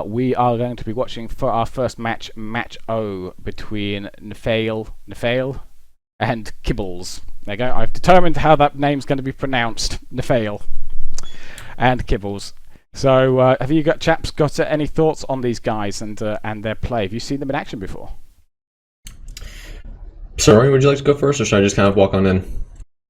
We are going to be watching for our first match, Match O, between Nefail and Kibbles. There you go. I've determined how that name's going to be pronounced. Nefail and Kibbles. So, have you chaps got any thoughts on these guys and their play? Have you seen them in action before? Sorry, would you like to go first, or should I just kind of walk on in?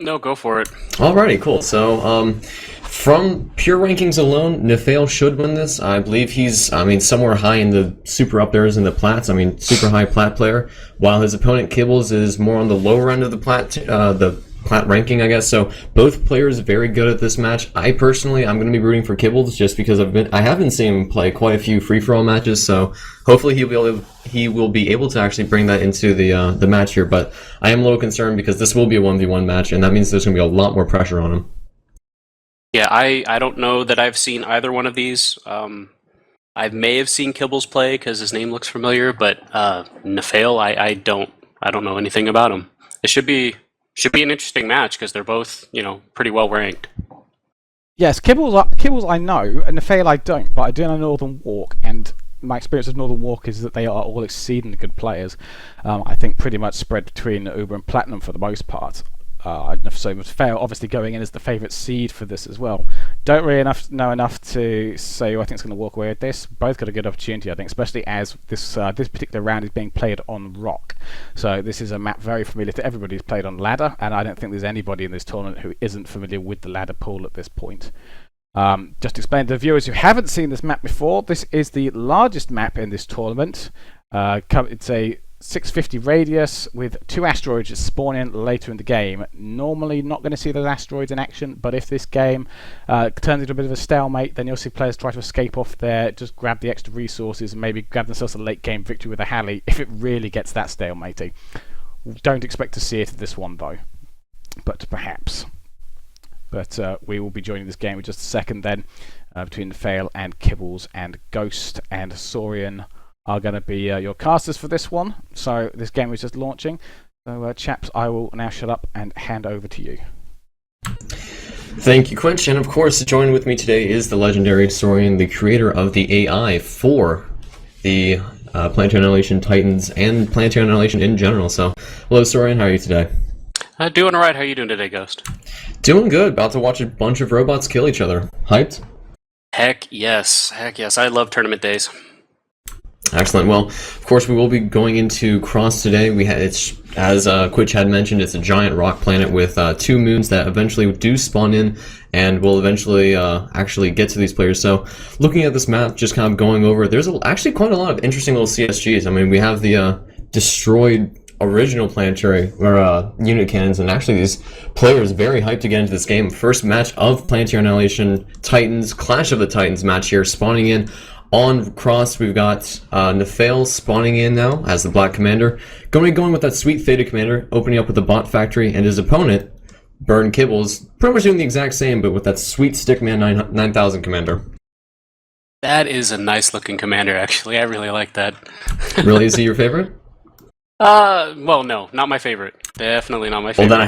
No, go for it. Alrighty, cool. So, from pure rankings alone, Nefail should win this. I believe he's, somewhere high in the super up there's in the plats. Super high plat player. While his opponent Kibbles is more on the lower end of the plat ranking, I guess. So both players very good at this match. I'm going to be rooting for Kibbles just because I haven't seen him play quite a few free for all matches. So hopefully he will be able to actually bring that into the match here. But I am a little concerned because this will be a 1v1 match, and that means there's going to be a lot more pressure on him. Yeah, I don't know that I've seen either one of these. I may have seen Kibbles play because his name looks familiar, but Nefail, I don't know anything about him. It should be an interesting match because they're both, pretty well ranked. Yes, Kibbles I know, and Nefail I don't, but I do know Northern Walk, and my experience of Northern Walk is that they are all exceedingly good players. I think pretty much spread between Uber and Platinum for the most part. I don't know if so much fail, obviously going in as the favourite seed for this as well. Don't really know enough to say who I think is going to walk away with this. Both got a good opportunity, I think, especially as this particular round is being played on Rock. So this is a map very familiar to everybody who's played on Ladder, and I don't think there's anybody in this tournament who isn't familiar with the Ladder pool at this point. Just to explain to the viewers who haven't seen this map before, this is the largest map in this tournament. It's a 650 radius with 2 asteroids that spawn in later in the game. Normally not going to see those asteroids in action, but if this game turns into a bit of a stalemate, then you'll see players try to escape off there, just grab the extra resources and maybe grab themselves a late game victory with a Halley if it really gets that stalemating. Don't expect to see it in this one though, but perhaps. But we will be joining this game in just a second then, between Fail and Kibbles, and Ghost and Sorian are going to be your casters for this one. So this game is just launching. So chaps, I will now shut up and hand over to you. Thank you, Quitch. And of course, joining with me today is the legendary Sorian, the creator of the AI for the Planetary Annihilation Titans and Planetary Annihilation in general. So, hello Sorian, how are you today? Doing alright. How are you doing today, Ghost? Doing good. About to watch a bunch of robots kill each other. Hyped? Heck yes. I love tournament days. Excellent. Well, of course, we will be going into Cross today. It's as Quitch had mentioned, it's a giant rock planet with 2 moons that eventually do spawn in, and will eventually actually get to these players. So, looking at this map, just kind of going over, there's actually quite a lot of interesting little CSGs. We have the destroyed original planetary or unit cannons, and actually these players very hyped to get into this game. First match of Planetary Annihilation Titans, Clash of the Titans match here, spawning in. On Cross, we've got Nefail spawning in now as the Black Commander. Going with that sweet Theta Commander, opening up with the Bot Factory, and his opponent, Burn Kibbles, pretty much doing the exact same, but with that sweet Stickman 9000 Commander. That is a nice looking commander, actually. I really like that. Really? Is he your favorite? Well, no, not my favorite. Definitely not my favorite. Well, then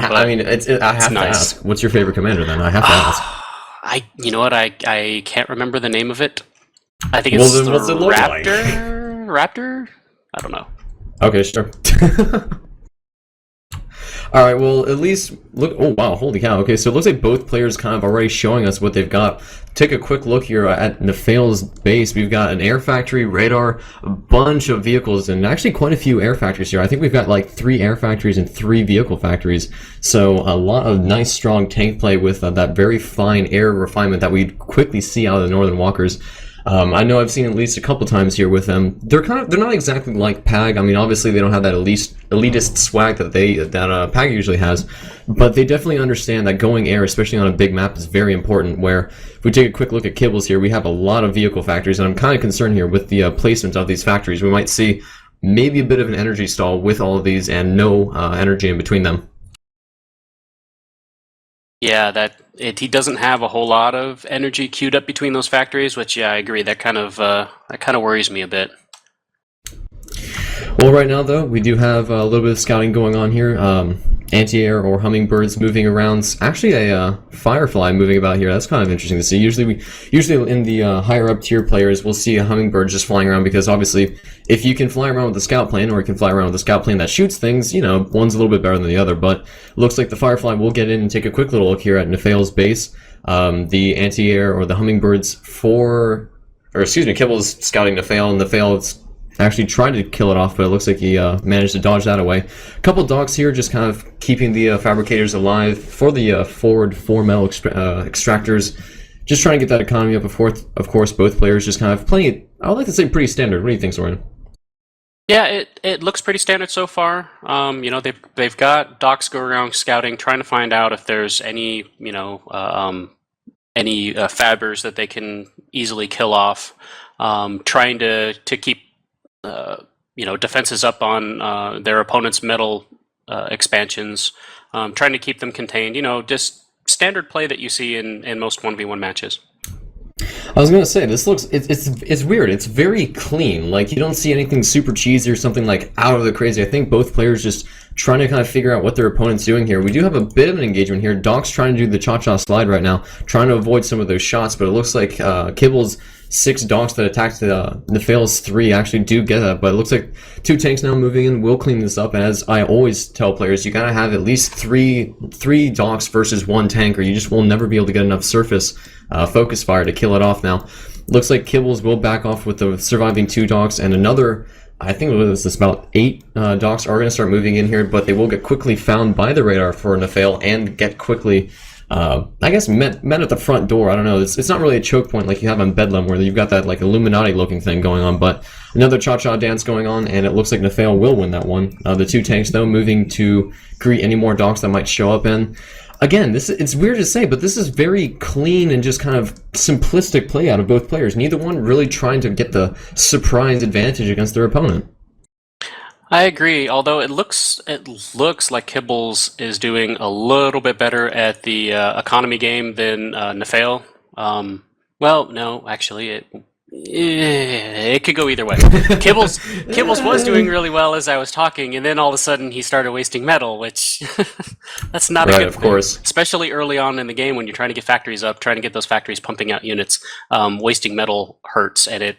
I have to ask. What's your favorite commander, then? I have to ask. You know what? I can't remember the name of it. I think it's the what's it look like? Raptor? I don't know. Okay, sure. Alright, well, at least look. Oh, wow, holy cow. Okay, so it looks like both players kind of already showing us what they've got. Take a quick look here at Nefail's base. We've got an air factory, radar, a bunch of vehicles, and actually quite a few air factories here. I think we've got like 3 air factories and 3 vehicle factories. So a lot of nice, strong tank play with that very fine air refinement that we quickly see out of the Northern Walkers. I know I've seen at least a couple times here with them. They're not exactly like PAG. Obviously they don't have that elitist swag that PAG usually has, but they definitely understand that going air, especially on a big map, is very important. Where if we take a quick look at Kibbles here, we have a lot of vehicle factories, and I'm kind of concerned here with the placement of these factories. We might see maybe a bit of an energy stall with all of these and no energy in between them. Yeah, he doesn't have a whole lot of energy queued up between those factories, which, yeah, I agree. That kind of worries me a bit. Well, right now, though, we do have a little bit of scouting going on here. anti-air or hummingbirds moving around. Actually, a firefly moving about here. That's kind of interesting to see. Usually in the higher up tier players, we'll see a hummingbird just flying around because obviously, if you can fly around with a scout plane or you can fly around with a scout plane that shoots things, one's a little bit better than the other. But looks like the firefly will get in and take a quick little look here at Nefail's base. The anti-air or the hummingbirds Kibbles scouting Nefail, and Nefail actually tried to kill it off, but it looks like he managed to dodge that away. A couple dogs here just kind of keeping the fabricators alive for the forward 4 metal extractors. Just trying to get that economy up. Of course, both players just kind of playing it, I would like to say, pretty standard. What do you think, Sorian? Yeah, it looks pretty standard so far. They've got docs go around scouting, trying to find out if there's any fabbers that they can easily kill off. Trying to keep defenses up on their opponent's metal expansions. Trying to keep them contained. Just standard play that you see in most 1v1 matches. I was gonna say it's weird. It's very clean. Like you don't see anything super cheesy or something like out of the crazy. I think both players just trying to kind of figure out what their opponent's doing here. We do have a bit of an engagement here. Doc's trying to do the cha-cha slide right now, trying to avoid some of those shots, but it looks like Kibbles' 6 dogs that attacked Nefail's 3 actually do get that, but it looks like 2 tanks now moving in will clean this up, and as I always tell players, you gotta have at least three dogs versus 1 tank, or you just will never be able to get enough surface focus fire to kill it off now. Looks like Kibbles will back off with the surviving 2 dogs, and another, I think it was this about 8 dogs are going to start moving in here, but they will get quickly found by the radar for Nefail and get quickly, I guess, met at the front door. I don't know. It's not really a choke point like you have on Bedlam where you've got that like Illuminati looking thing going on, but another cha-cha dance going on, and it looks like Nefail will win that one. The 2 tanks, though, moving to greet any more dogs that might show up in. Again, it's weird to say, but this is very clean and just kind of simplistic play out of both players. Neither one really trying to get the surprise advantage against their opponent. I agree, although it looks like Kibbles is doing a little bit better at the economy game than Nefail. Well, no, actually, it could go either way. Kibbles was doing really well as I was talking, and then all of a sudden he started wasting metal, which that's not a good of thing. Course. Especially early on in the game when you're trying to get factories up, trying to get those factories pumping out units. Wasting metal hurts, and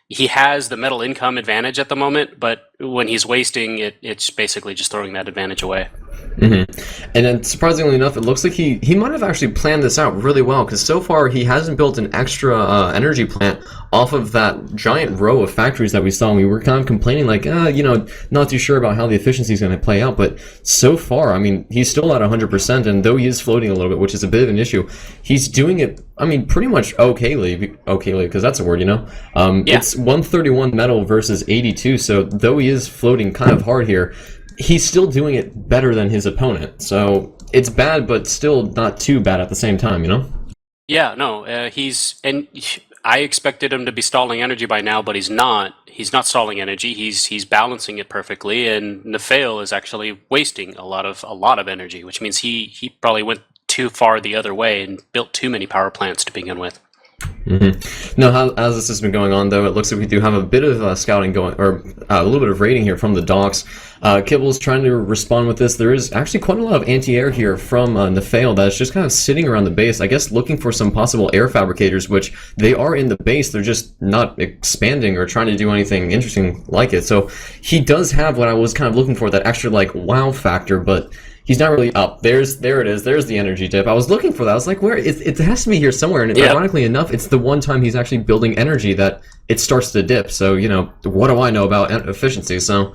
he has the metal income advantage at the moment, but when he's wasting it, it's basically just throwing that advantage away. Mm-hmm. And then surprisingly enough, it looks like he might have actually planned this out really well, because so far he hasn't built an extra energy plant off of that giant row of factories that we saw. And we were kind of complaining like, not too sure about how the efficiency is going to play out. But so far, I mean, he's still at 100%, and though he is floating a little bit, which is a bit of an issue, he's doing it, I mean, pretty much okayly, because that's a word, Yeah. It's 131 metal versus 82, so though he is floating kind of hard here, he's still doing it better than his opponent. So it's bad, but still not too bad at the same time, Yeah, no, I expected him to be stalling energy by now, but he's not. He's not stalling energy. He's balancing it perfectly, and Nefail is actually wasting a lot of energy, which means he probably went too far the other way and built too many power plants to begin with. Mm-hmm. Now, as this has been going on, though, it looks like we do have a bit of scouting going, or a little bit of raiding here from the dogs. Kibbles trying to respond with this. There is actually quite a lot of anti-air here from Nefail that's just kind of sitting around the base, I guess looking for some possible air fabricators, which they are in the base. They're just not expanding or trying to do anything interesting like it. So he does have what I was kind of looking for, that extra like wow factor, but he's not really up. There it is. There's the energy dip. I was looking for that. I was like, where? It has to be here somewhere. And ironically enough, it's the one time he's actually building energy that it starts to dip. So, what do I know about efficiency? So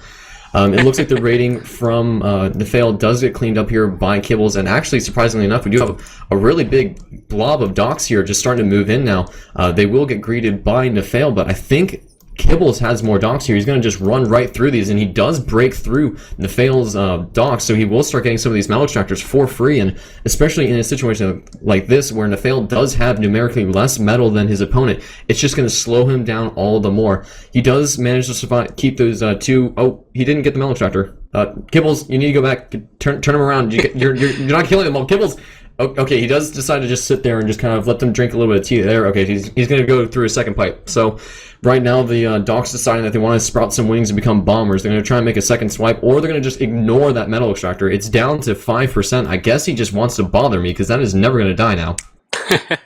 it looks like the rating from Nefail does get cleaned up here by Kibbles. And actually, surprisingly enough, we do have a really big blob of docks here just starting to move in now. They will get greeted by Nefail, but I think Kibbles has more docks here. He's going to just run right through these, and he does break through Nefail's docks, so he will start getting some of these metal extractors for free, and especially in a situation like this where Nefail does have numerically less metal than his opponent, it's just going to slow him down all the more. He does manage to survive, keep those 2... Oh, he didn't get the metal extractor. Kibbles, you need to go back, turn him around. You're not killing them all. Kibbles, Okay, he does decide to just sit there and just kind of let them drink a little bit of tea there. Okay, he's going to go through a second pipe. So right now the Docs deciding that they want to sprout some wings and become bombers. They're going to try and make a second swipe, or they're going to just ignore that metal extractor. It's down to 5%. I guess he just wants to bother me because that is never going to die now.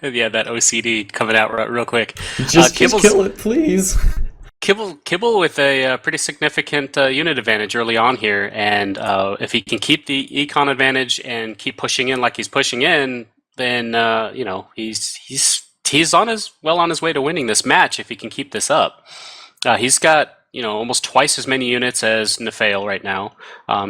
Yeah, that OCD coming out real quick. Just kill it, please. Kibble with a pretty significant unit advantage early on here, and if he can keep the econ advantage and keep pushing in like he's pushing in, then you know he's on his way to winning this match if he can keep this up. He's got almost twice as many units as Nefail right now.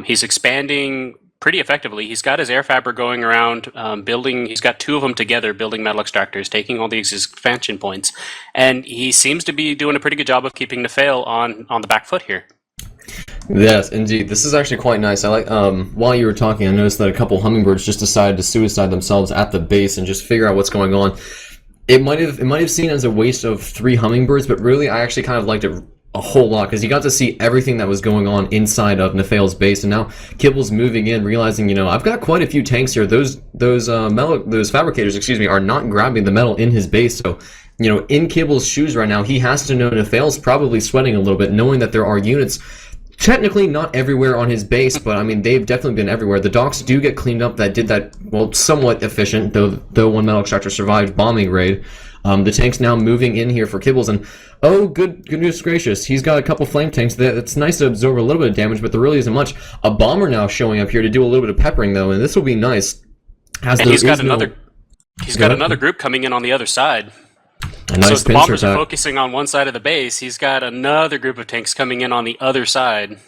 He's expanding pretty effectively. He's got his air fabric going around, building. He's got 2 of them together, building metal extractors, taking all the expansion points, and he seems to be doing a pretty good job of keeping Nefail on the back foot here. Yes, indeed. This is actually quite nice. I like. While you were talking, I noticed that a couple hummingbirds just decided to suicide themselves at the base and just figure out what's going on. It might have seemed as a waste of 3 hummingbirds, but really, I actually kind of liked it a whole lot because you got to see everything that was going on inside of Nefail's base, and now Kibbles moving in, realizing I've got quite a few tanks here. Those fabricators, are not grabbing the metal in his base. So in Kibbles' shoes right now, he has to know Nefail's probably sweating a little bit, knowing that there are units. Technically not everywhere on his base, but I mean they've definitely been everywhere. The docks do get cleaned up that did that somewhat efficient, though one metal extractor survived bombing raid. The tank's now moving in here for Kibbles, and goodness gracious, he's got a couple flame tanks. It's nice to absorb a little bit of damage, but there really isn't much. A bomber now showing up here to do a little bit of peppering though, and this will be nice. He's got another group coming in on the other side. Nice, so the bombers are focusing on one side of the base. He's got another group of tanks coming in on the other side,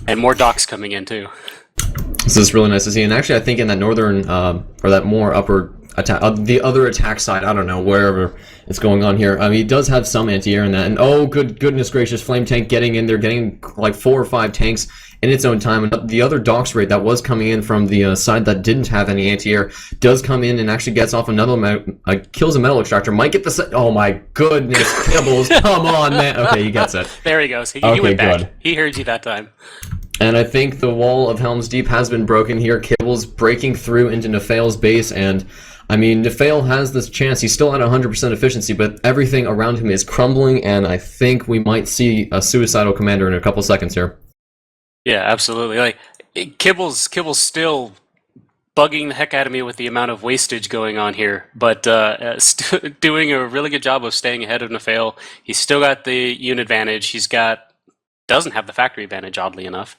and more docks coming in too. This is really nice to see. And actually, I think in that northern or that more upper attack, the other attack side, I don't know, wherever it's going on here. I mean, he does have some anti-air in that. And goodness gracious, flame tank getting in there, getting like 4 or 5 tanks in its own time. And the other docks raid that was coming in from the side that didn't have any anti-air does come in and actually gets off another kills a metal extractor. Might get the oh my goodness, Kibbles, come on, man. Okay, he gets it. There he goes. He went back. Good. He heard you that time. And I think the wall of Helm's Deep has been broken here. Kibbles breaking through into Nefail's base, and I mean, Nefail has this chance. He's still at 100% efficiency, but everything around him is crumbling, and I think we might see a suicidal commander in a couple seconds here. Yeah, absolutely. Like Kibbles still bugging the heck out of me with the amount of wastage going on here, but doing a really good job of staying ahead of Nefail. He's still got the unit advantage. Doesn't have the factory advantage, oddly enough.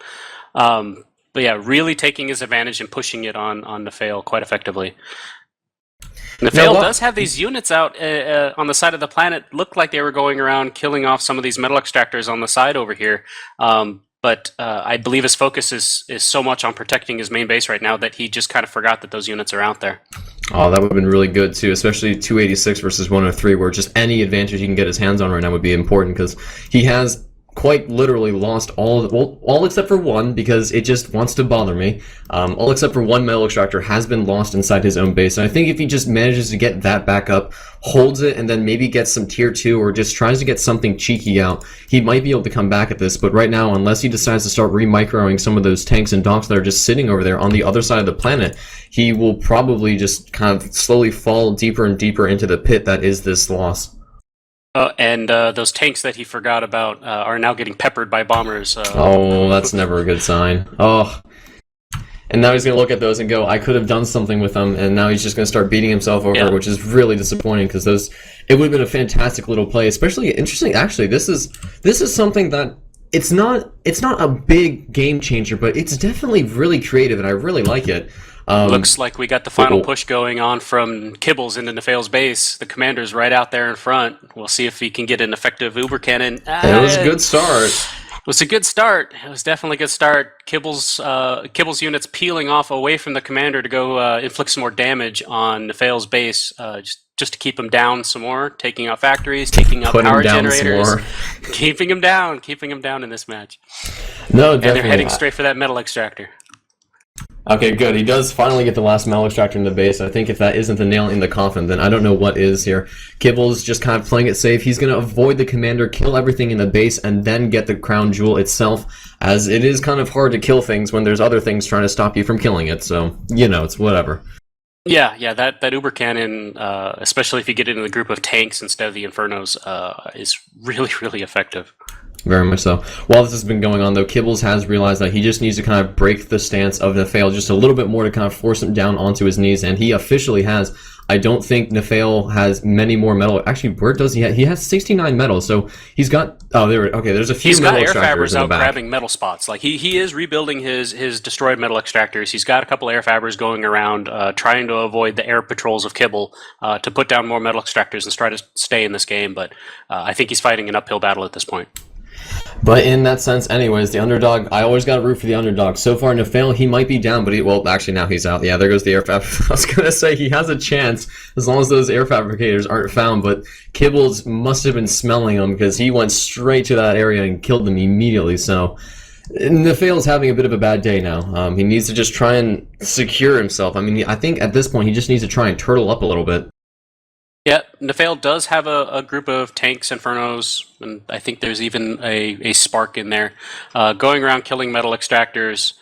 But yeah, really taking his advantage and pushing it on Nefail quite effectively. Nefail does have these units out on the side of the planet. Looked like they were going around killing off some of these metal extractors on the side over here. But I believe his focus is so much on protecting his main base right now that he just kind of forgot that those units are out there. Oh, that would have been really good too, especially 286 versus 103, where just any advantage he can get his hands on right now would be important, because he has quite literally lost all except for one, because it just wants to bother me. All except for one metal extractor has been lost inside his own base, and I think if he just manages to get that back up, holds it, and then maybe gets some tier 2 or just tries to get something cheeky out, he might be able to come back at this. But right now, unless he decides to start remicroing some of those tanks and docks that are just sitting over there on the other side of the planet, he will probably just kind of slowly fall deeper and deeper into the pit that is this loss. And those tanks that he forgot about are now getting peppered by bombers. Oh, that's never a good sign. Oh. And now he's going to look at those and go, I could have done something with them, and now he's just going to start beating himself over, which is really disappointing, because it would have been a fantastic little play. Especially interesting, actually, this is something that it's not a big game changer, but it's definitely really creative, and I really like it. Looks like we got the final push going on from Kibbles into Nefail's base. The commander's right out there in front. We'll see if he can get an effective Uber cannon. It was a good start. It was a good start. It was definitely a good start. Kibbles units peeling off away from the commander to go inflict some more damage on Nefail's base, just to keep him down some more, taking out factories, taking out power generators, keeping him down in this match. No, definitely. And they're heading straight for that metal extractor. Okay, good. He does finally get the last metal extractor in the base. I think if that isn't the nail in the coffin, then I don't know what is here. Kibbles just kind of playing it safe. He's going to avoid the commander, kill everything in the base, and then get the crown jewel itself, as it is kind of hard to kill things when there's other things trying to stop you from killing it. So, you know, it's whatever. Yeah, that Uber Cannon, especially if you get into the group of tanks instead of the Infernos, is really, really effective. Very much so. While this has been going on, though, Kibbles has realized that he just needs to kind of break the stance of Nefail just a little bit more to kind of force him down onto his knees, and he officially has. I don't think Nefail has many more metal. Actually, where does he have? He has 69 metal, so he's got... Oh, there. Okay, there's a few metal extractors in the back. He's got air fabbers out grabbing metal spots. Like, he is rebuilding his destroyed metal extractors. He's got a couple air fabbers going around, trying to avoid the air patrols of Kibble, to put down more metal extractors and try to stay in this game, but I think he's fighting an uphill battle at this point. But in that sense, anyways, the underdog, I always got to root for the underdog. So far, Nefail, he might be down, but well, actually, now he's out. Yeah, there goes the air fab. I was going to say, he has a chance as long as those air fabricators aren't found, but Kibbles must have been smelling them because he went straight to that area and killed them immediately. So Nefail's having a bit of a bad day now. He needs to just try and secure himself. I mean, I think at this point, he just needs to try and turtle up a little bit. Yeah, Nefail does have a group of tanks, Infernos, and I think there's even a Spark in there, going around killing metal extractors,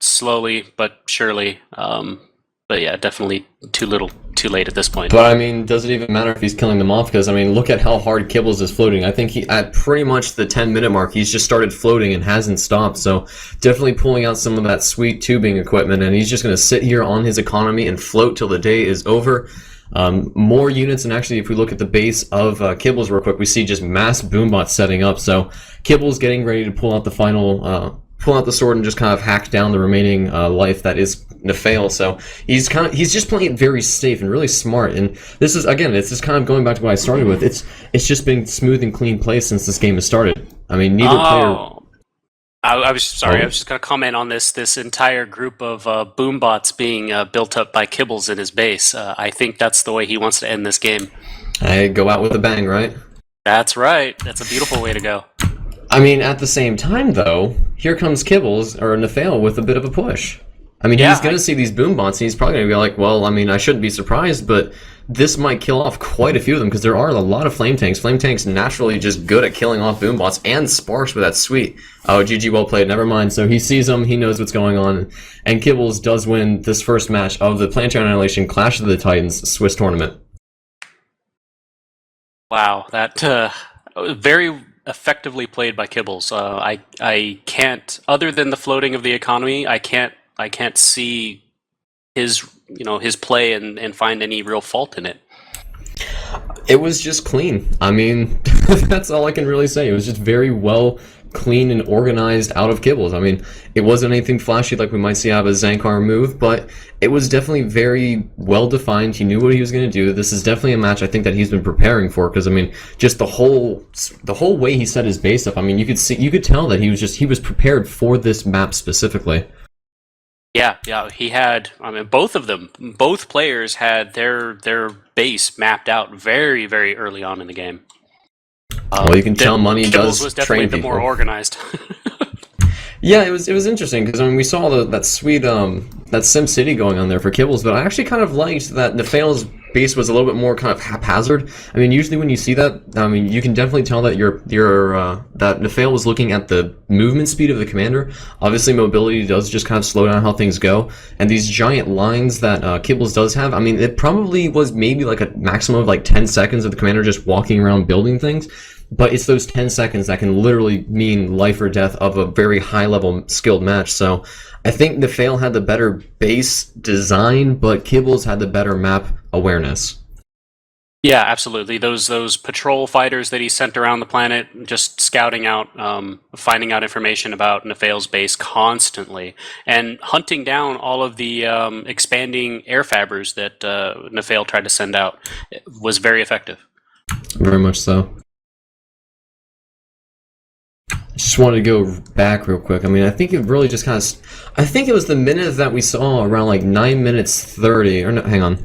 slowly but surely. But yeah, definitely too little, too late at this point. But I mean, does it even matter if he's killing them off? Because I mean, look at how hard Kibbles is floating. I think he, at pretty much the 10-minute mark, he's just started floating and hasn't stopped. So definitely pulling out some of that sweet tubing equipment, and he's just going to sit here on his economy and float till the day is over. More units, and actually if we look at the base of Kibbles real quick, we see just mass boombots setting up. So Kibbles getting ready to pull out the final, pull out the sword and just kind of hack down the remaining life that is Nefail. So he's just playing it very safe and really smart. And this is, again, it's just kind of going back to what I started with. It's just been smooth and clean play since this game has started. I mean, neither player... I was sorry. I was just going to comment on this entire group of boombots being built up by Kibbles in his base. I think that's the way he wants to end this game. Hey, go out with a bang, right? That's right. That's a beautiful way to go. I mean, at the same time, though, here comes Kibbles, or Nefail, with a bit of a push. I mean, he's going to see these boombots, and he's probably going to be like, well, I mean, I shouldn't be surprised, but this might kill off quite a few of them, because there are a lot of flame tanks. Flame tanks naturally just good at killing off boombots, and sparks with that sweet. Oh, GG, well played, never mind. So he sees them, he knows what's going on, and Kibbles does win this first match of the Planetary Annihilation Clash of the Titans Swiss tournament. Wow, that very effectively played by Kibbles. I can't, other than the floating of the economy, I can't see his play and find any real fault in it. It was just clean. I mean, that's all I can really say. It was just very well clean and organized out of Kibbles. I mean, it wasn't anything flashy like we might see out of a Zankar move, but it was definitely very well defined. He knew what he was going to do. This is definitely a match I think that he's been preparing for, because I mean, just the whole way he set his base up. I mean, you could tell that he was prepared for this map specifically. Yeah, he had. I mean, both players had their base mapped out very, very early on in the game. Well, you can tell money does was definitely train the people. more organized. Yeah, it was interesting because I mean we saw that sweet that Sim City going on there for Kibbles, but I actually kind of liked that Nefail's base was a little bit more kind of haphazard. I mean, usually when you see that, I mean you can definitely tell that that Nefail was looking at the movement speed of the commander. Obviously, mobility does just kind of slow down how things go, and these giant lines that Kibbles does have. I mean, it probably was maybe like a maximum of like 10 seconds of the commander just walking around building things. But it's those 10 seconds that can literally mean life or death of a very high-level skilled match. So I think Nefail had the better base design, but Kibbles had the better map awareness. Yeah, absolutely. Those patrol fighters that he sent around the planet, just scouting out, finding out information about Nefail's base constantly, and hunting down all of the expanding air fabbers that Nefail tried to send out, was very effective. Very much so. Just wanted to go back real quick. I mean, I think it really just kind of... I think it was the minute that we saw around like 9 minutes 30... Or no, hang on.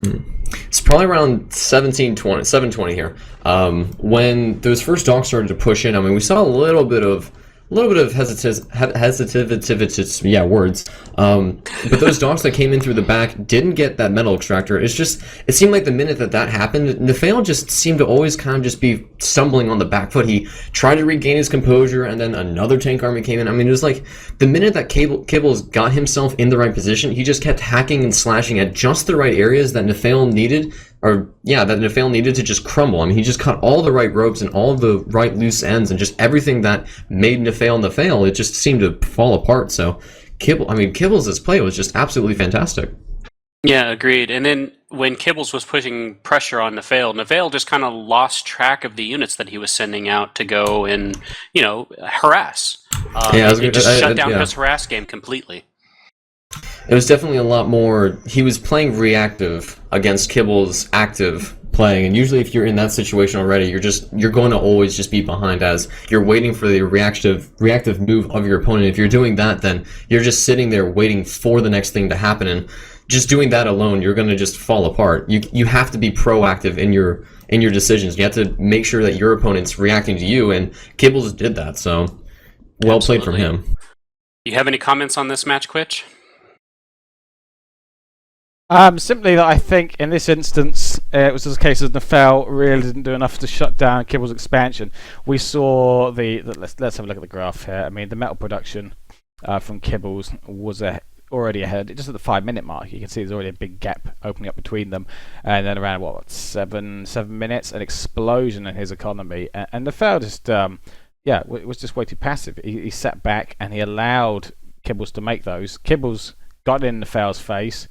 It's probably around 7:20 here. When those first dogs started to push in, I mean, we saw a little bit of a little bit of hesitivity, yeah, words. But those dogs that came in through the back didn't get that metal extractor. It seemed like the minute that happened, Nafale just seemed to always kind of just be stumbling on the back foot. He tried to regain his composure, and then another tank army came in. I mean, it was like the minute that Kibbles got himself in the right position, he just kept hacking and slashing at just the right areas that Nafale needed. That Nafale needed to just crumble. I mean, he just cut all the right ropes and all the right loose ends and just everything that made Nafale. It just seemed to fall apart. So, Kibbles' play was just absolutely fantastic. Yeah, agreed. And then when Kibbles was putting pressure on Nafale just kind of lost track of the units that he was sending out to go and, harass. It just shut down his harass game completely. It was definitely a lot more. He was playing reactive against Kibbles' active playing, and usually if you're in that situation already, you're going to always just be behind as you're waiting for the reactive move of your opponent. If you're doing that, then you're just sitting there waiting for the next thing to happen, and just doing that alone, you're going to just fall apart. You have to be proactive in your decisions. You have to make sure that your opponent's reacting to you, and Kibbles did that. So well played from him. Do you have any comments on this match, Quitch? Simply that I think in this instance it was just a case of Nafale really didn't do enough to shut down Kibbles' expansion. We saw let's have a look at the graph here. I mean, the metal production from Kibbles was already ahead, just at the 5-minute mark. You can see there's already a big gap opening up between them, and then around 7 minutes, an explosion in his economy, and Nafale just was just way too passive. He sat back and he allowed Kibbles to make those. Kibbles got in Nafale's face.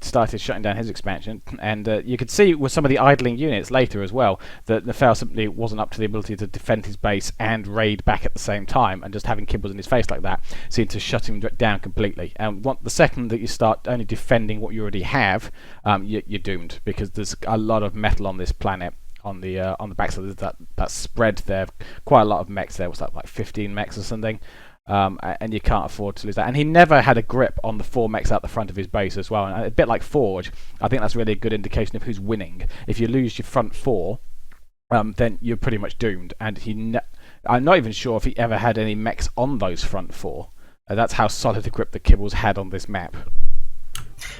Started shutting down his expansion, and you could see with some of the idling units later as well that Nafale simply wasn't up to the ability to defend his base and raid back at the same time, and just having Kibbles in his face like that seemed to shut him down completely. And the second that you start only defending what you already have, you're doomed, because there's a lot of metal on this planet. On the backside, there's that spread there, quite a lot of mechs there. Was that like 15 mechs or something? And you can't afford to lose that. And he never had a grip on the 4 mechs out the front of his base as well. And a bit like Forge, I think that's really a good indication of who's winning. If you lose your front 4, then you're pretty much doomed. And I'm not even sure if he ever had any mechs on those front 4. That's how solid a grip the Kibbles had on this map.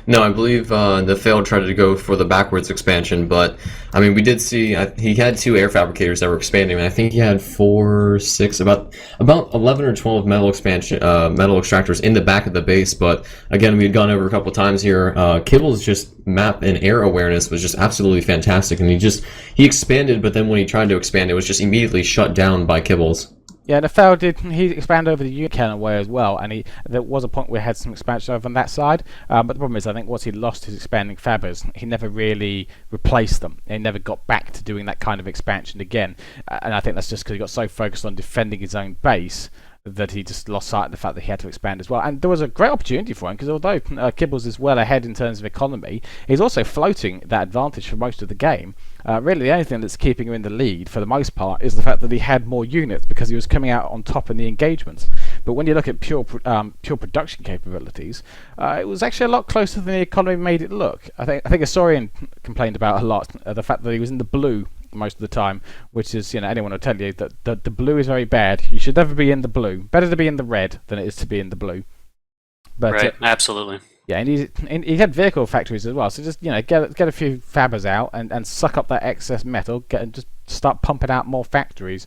No, I believe Nafale tried to go for the backwards expansion, but I mean, we did see he had 2 air fabricators that were expanding, and I think he had 4, 6, about 11 or 12 metal extractors in the back of the base. But again, we had gone over a couple times here. Kibbles' just map and air awareness was just absolutely fantastic, and he expanded, but then when he tried to expand, it was just immediately shut down by Kibbles. Yeah, Nafale he expanded over the unit cannon way as well, and there was a point where he had some expansion over on that side, but the problem is I think once he lost his expanding fabbers, he never really replaced them. He never got back to doing that kind of expansion again, and I think that's just because he got so focused on defending his own base that he just lost sight of the fact that he had to expand as well. And there was a great opportunity for him, because although Kibbles is well ahead in terms of economy, he's also floating that advantage for most of the game. Really, the only thing that's keeping him in the lead, for the most part, is the fact that he had more units, because he was coming out on top in the engagements. But when you look at pure production capabilities, it was actually a lot closer than the economy made it look. I think a Sorian complained about a lot, the fact that he was in the blue most of the time, which is, anyone will tell you that the blue is very bad. You should never be in the blue. Better to be in the red than it is to be in the blue. But, right, absolutely. Yeah, and he had vehicle factories as well, so just get a few fabbers out and suck up that excess metal, and just start pumping out more factories.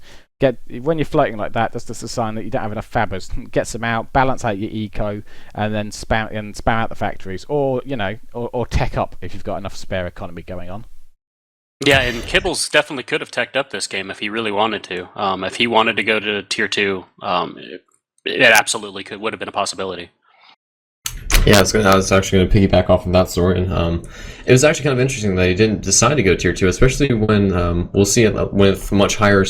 When you're floating like that, that's just a sign that you don't have enough fabbers. Get some out, balance out your eco, and then spam out the factories, or tech up if you've got enough spare economy going on. Yeah, and Kibbles definitely could have teched up this game if he really wanted to. If he wanted to go to tier 2, it absolutely would have been a possibility. Yeah, I was actually going to piggyback off of that story. And it was actually kind of interesting that he didn't decide to go tier 2, especially when we'll see it with much higher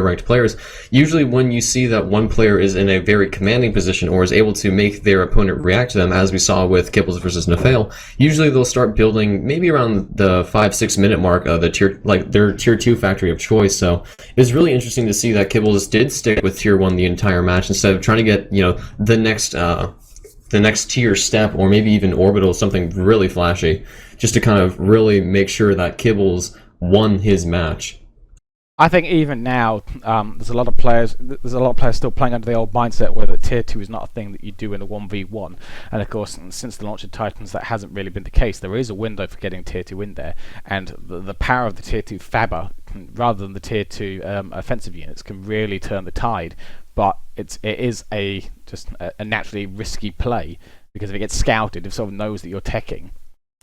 ranked players. Usually when you see that one player is in a very commanding position or is able to make their opponent react to them, as we saw with Kibbles versus Nafale, usually they'll start building maybe around the 5-6 minute mark of their tier 2 factory of choice. So it was really interesting to see that Kibbles did stick with tier 1 the entire match instead of trying to get the next tier step, or maybe even orbital, something really flashy, just to kind of really make sure that Kibbles won his match. I think even now, there's a lot of players. There's a lot of players still playing under the old mindset where the tier 2 is not a thing that you do in a 1v1. And of course, since the launch of Titans, that hasn't really been the case. There is a window for getting tier 2 in there, and the power of the tier 2 Fabber, rather than the tier 2 offensive units, can really turn the tide. But it is just a naturally risky play, because if it gets scouted, if someone knows that you're teching,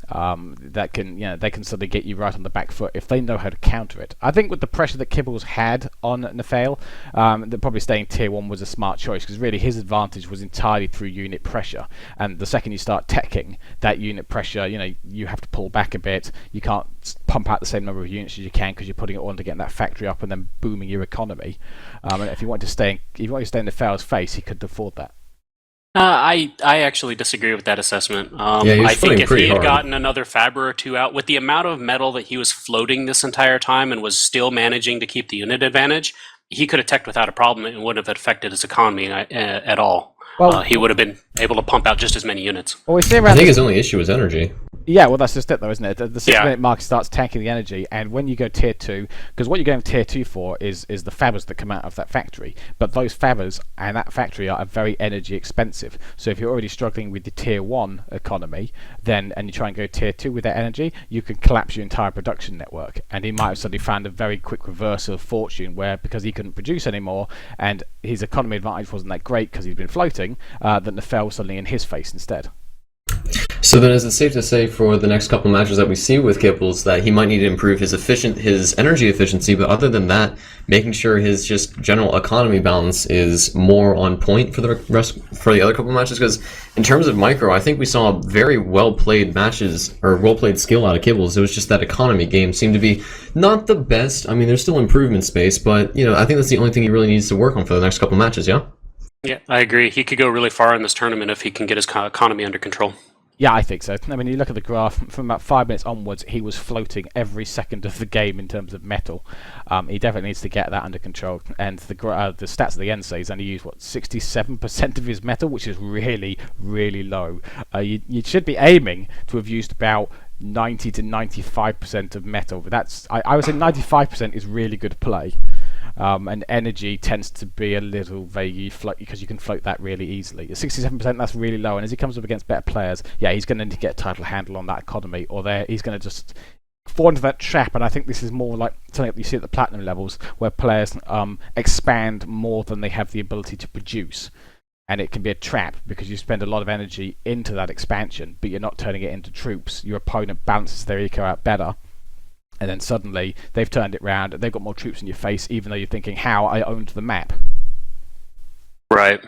they can sort of get you right on the back foot if they know how to counter it. I think with the pressure that Kibbles had on Nefail, that probably staying tier 1 was a smart choice, because really his advantage was entirely through unit pressure, and the second you start teching, that unit pressure, you have to pull back a bit. You can't pump out the same number of units as you can, because you're putting it on to get that factory up and then booming your economy. And if you want to stay in Nefail's face, he could afford that. I actually disagree with that assessment. Yeah, he was I think if he had hard. gotten another Fabber or two out, with the amount of metal that he was floating this entire time and was still managing to keep the unit advantage, he could have teched without a problem and wouldn't have affected his economy at all. Well, he would have been able to pump out just as many units. Well, we see I think his only issue was energy. Yeah, well, that's just it, though, isn't it? The 6-minute mark starts tanking the energy, and when you go tier 2, because what you're going tier 2 for is the fabbers that come out of that factory, but those fabbers and that factory are very energy expensive. So if you're already struggling with the tier 1 economy, and you try and go tier 2 with that energy, you can collapse your entire production network. And he might have suddenly found a very quick reversal of fortune, where because he couldn't produce anymore and his economy advantage wasn't that great because he'd been floating, that Nefail was suddenly in his face instead. So then, is it safe to say for the next couple matches that we see with Kibbles that he might need to improve his energy efficiency, but other than that, making sure his just general economy balance is more on point for the other couple matches? Because in terms of micro, I think we saw very well played matches or well played skill out of Kibbles. It was just that economy game seemed to be not the best. I mean, there's still improvement space, but I think that's the only thing he really needs to work on for the next couple matches. Yeah. Yeah, I agree. He could go really far in this tournament if he can get his economy under control. Yeah, I think so. I mean, you look at the graph, from about 5 minutes onwards, he was floating every second of the game in terms of metal. He definitely needs to get that under control. And the stats at the end say he's only used, 67% of his metal, which is really, really low. You should be aiming to have used about 90 to 95% of metal. But I would say 95% is really good play. And energy tends to be a little vague because you can float that really easily. At 67%, that's really low, and as he comes up against better players, he's going to need to get a title handle on that economy, or he's going to just fall into that trap. And I think this is more like something that you see at the platinum levels, where players expand more than they have the ability to produce. And it can be a trap because you spend a lot of energy into that expansion, but you're not turning it into troops. Your opponent balances their eco out better. And then suddenly they've turned it round and they've got more troops in your face, even though you're thinking, how I owned the map. Right.